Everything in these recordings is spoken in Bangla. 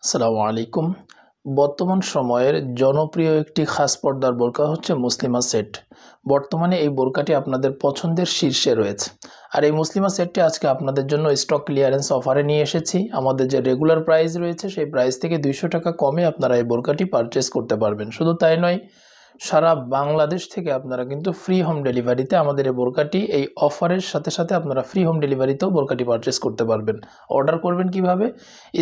আসসালামু আলাইকুম। বর্তমান সময়ের জনপ্রিয় একটি খাস পর্দার বোরকা হচ্ছে মুসলিমা সেট। বর্তমানে এই বোরকাটি আপনাদের পছন্দের শীর্ষে রয়েছে। আর এই মুসলিমা সেটটি আজকে আপনাদের জন্য স্টক ক্লিয়ারেন্স অফারে নিয়ে এসেছি। আমাদের যে রেগুলার প্রাইস রয়েছে সেই প্রাইস থেকে 200 টাকা কমে আপনারা এই বোরকাটি পারচেস করতে পারবেন। শুধু তাই নয়, সারা বাংলাদেশ থেকে আপনারা কিন্তু ফ্রি হোম ডেলিভারিতে আমাদের এই বোরকাটি এই অফারের সাথে সাথে আপনারা ফ্রি হোম ডেলিভারিতেও বোরকাটি পারচেস করতে পারবেন। অর্ডার করবেন কিভাবে?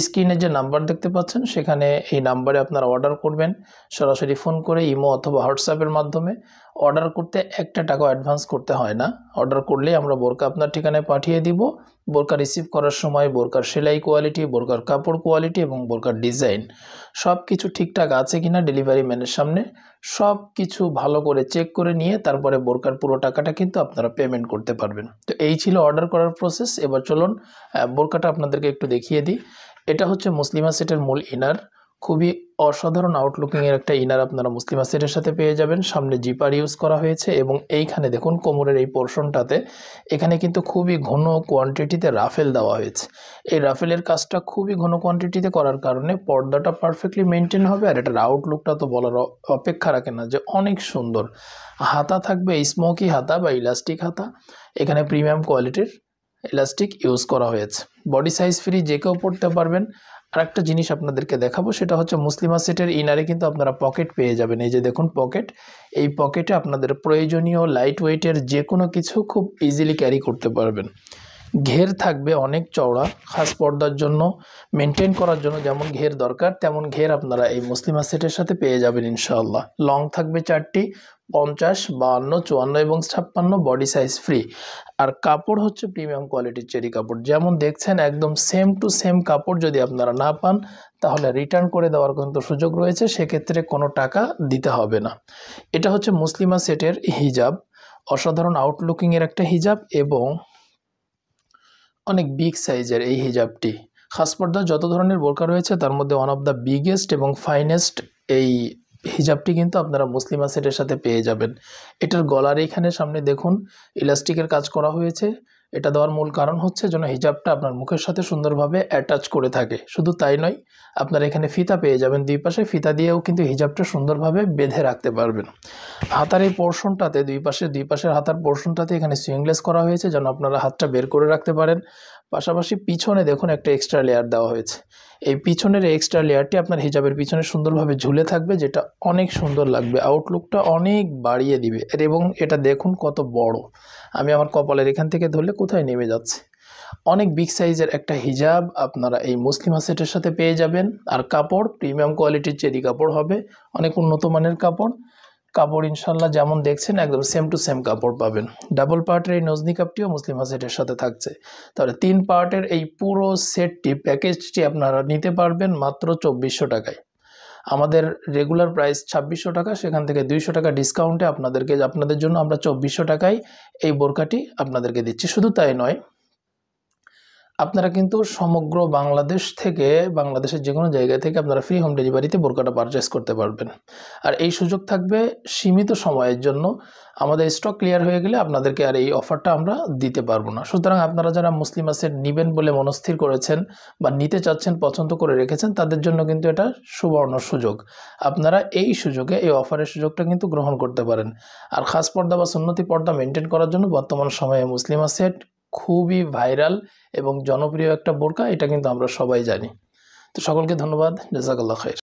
স্ক্রিনে যে নাম্বার দেখতে পাচ্ছেন সেখানে এই নাম্বারে আপনারা অর্ডার করবেন সরাসরি ফোন করে, ইমো অথবা হোয়াটসঅ্যাপের মাধ্যমে। অর্ডার করতে একটা টাকাও অ্যাডভান্স করতে হয় না। অর্ডার করলেই আমরা বোরকা আপনার ঠিকানায় পাঠিয়ে দিব। বোরকা রিসিভ করার সময় বোরকার সেলাই কোয়ালিটি, বোরকার কাপড় কোয়ালিটি এবং বোরকার ডিজাইন সব কিছু ঠিকঠাক আছে কিনা ডেলিভারি ম্যানের সামনে সব কিছু ভালো করে চেক করে নিয়ে তারপরে বোরকার পুরো টাকাটা কিন্তু আপনারা পেমেন্ট করতে পারবেন। তো এই ছিল অর্ডার করার প্রসেস। এবার চলুন বোরকাটা আপনাদেরকে একটু দেখিয়ে দিই। এটা হচ্ছে মুসলিমা সেটের মূল ইনার। খুবই অসাধারণ আউটলুকিংয়ের একটা ইনার আপনারা মুসলিমা সেটের সাথে পেয়ে যাবেন। সামনে জিপার ইউজ করা হয়েছে এবং এইখানে দেখুন কোমরের এই পোর্শনটাতে এখানে কিন্তু খুবই ঘন কোয়ান্টিটিতে রাফেল দেওয়া হয়েছে। এই রাফেলের কাজটা খুবই ঘন কোয়ান্টিটিতে করার কারণে পর্দাটা পারফেক্টলি মেনটেন হবে। আর এটার আউটলুকটা তো বলার অপেক্ষা রাখে না যে অনেক সুন্দর। হাতা থাকবে স্মোকি হাতা বা ইলাস্টিক হাতা। এখানে প্রিমিয়াম কোয়ালিটির ইলাস্টিক ইউজ করা হয়েছে। বডি সাইজ ফ্রি, যে কেউ পড়তে পারবেন। আর একটা জিনিস আপনাদেরকে দেখাবো, সেটা হচ্ছে মুসলিমা সেটের ইনারে কিন্তু আপনারা পকেট পেয়ে যাবেন। এই যে দেখুন পকেট, এই পকেটে আপনাদের প্রয়োজনীয় লাইট ওয়েটের যে কোনো কিছু খুব ইজিলি ক্যারি করতে পারবেন। ঘের থাকবে অনেক চওড়া, খাস পর্দার জন্য মেনটেন করার জন্য যেমন ঘের দরকার তেমন ঘের আপনারা এই মুসলিমা সেটের সাথে পেয়ে যাবেন ইনশাআল্লাহ। লং থাকবে 4টি, 50, 52, 54 এবং 56, বডি সাইজ ফ্রি। আর কাপড় হচ্ছে প্রিমিয়াম কোয়ালিটির চেরি কাপড়। যেমন দেখছেন একদম সেম টু সেম কাপড় যদি আপনারা না পান তাহলে রিটার্ন করে দেওয়ার কিন্তু সুযোগ রয়েছে, সেক্ষেত্রে কোনো টাকা দিতে হবে না। এটা হচ্ছে মুসলিমা সেটের হিজাব। অসাধারণ আউটলুকিংয়ের একটা হিজাব এবং অনেক বিগ সাইজের এই হিজাবটি। খাস পর্দার যত ধরনের বোরকা রয়েছে তার মধ্যে ওয়ান অফ দ্য বিগেস্ট এবং ফাইনেস্ট এই হিজাবটি কিন্তু আপনারা মুসলিমা সেটের সাথে পেয়ে যাবেন। এটার গলার এখানে সামনে দেখুন ইলাস্টিকের কাজ করা হয়েছে। এটা দেওয়ার মূল কারণ হচ্ছে যেন হিজাবটা আপনার মুখের সাথে সুন্দরভাবে অ্যাটাচ করে থাকে। শুধু তাই নয়, আপনারা এখানে ফিতা পেয়ে যাবেন দুই পাশে। ফিতা দিয়েও কিন্তু হিজাবটা সুন্দরভাবে বেঁধে রাখতে পারবেন। হাতার এই পোর্শনটাতে দুই পাশের হাতার পোর্শনটাতে এখানে সুইংলেস করা হয়েছে যেন আপনারা হাতটা বের করে রাখতে পারেন। পাশাপাশি পিছনে দেখুন একটা এক্সট্রা লেয়ার দেওয়া হয়েছে। এই পিছনের এক্সট্রা লেয়ারটি আপনার হিজাবের পিছনে সুন্দরভাবে ঝুলে থাকবে, যেটা অনেক সুন্দর লাগবে, আউটলুকটা অনেক বাড়িয়ে দিবে। এবং এটা দেখুন কত বড়, আমি আমার কপালের এখান থেকে ধরলে কোথায় নেমে যাচ্ছে। অনেক বিগ সাইজের একটা হিজাব আপনারা এই মুসলিমা সেটের সাথে পেয়ে যাবেন। আর কাপড় প্রিমিয়াম কোয়ালিটির চেরি কাপড় হবে, অনেক উন্নত মানের কাপড়। কাপড় ইনশাল্লাহ যেমন দেখছেন একদম সেম টু সেম কাপড় পাবেন। ডাবল পার্টের এই নজনি কাপটিও মুসলিমা সেটের সাথে থাকছে। তাহলে 3 পার্টের এই পুরো সেটটি প্যাকেজটি আপনারা নিতে পারবেন মাত্র 2400 টাকায়। আমাদের রেগুলার প্রাইস 2600 টাকা, সেখান থেকে 200 টাকা ডিসকাউন্টে আপনাদের জন্য আমরা 2400 টাকায় এই বোরকাটি আপনাদেরকে দিচ্ছি। শুধু তাই নয়, আপনারা কিন্তু সমগ্র বাংলাদেশ থেকে, বাংলাদেশের যে কোনো জায়গা থেকে আপনারা ফ্রি হোম ডেলিভারিতে বোরকাটা পারচেস করতে পারবেন। আর এই সুযোগ থাকবে সীমিত সময়ের জন্য। আমাদের স্টক ক্লিয়ার হয়ে গেলে আপনাদেরকে আর এই অফারটা আমরা দিতে পারবো না। সুতরাং আপনারা যারা মুসলিমা সেট নেবেন বলে মনস্থির করেছেন বা নিতে চাচ্ছেন, পছন্দ করে রেখেছেন, তাদের জন্য কিন্তু এটা সুবর্ণ সুযোগ। আপনারা এই সুযোগে, এই অফারের সুযোগটা কিন্তু গ্রহণ করতে পারেন। আর খাস পর্দা বা সুন্নতি পর্দা মেনটেন করার জন্য বর্তমান সময়ে মুসলিমা সেট খুবই ভাইরাল এবং জনপ্রিয় একটা বোরকা, এটা কিন্তু আমরা সবাই জানি। তো সকলকে ধন্যবাদ। জাযাকাল্লাহ খাইর।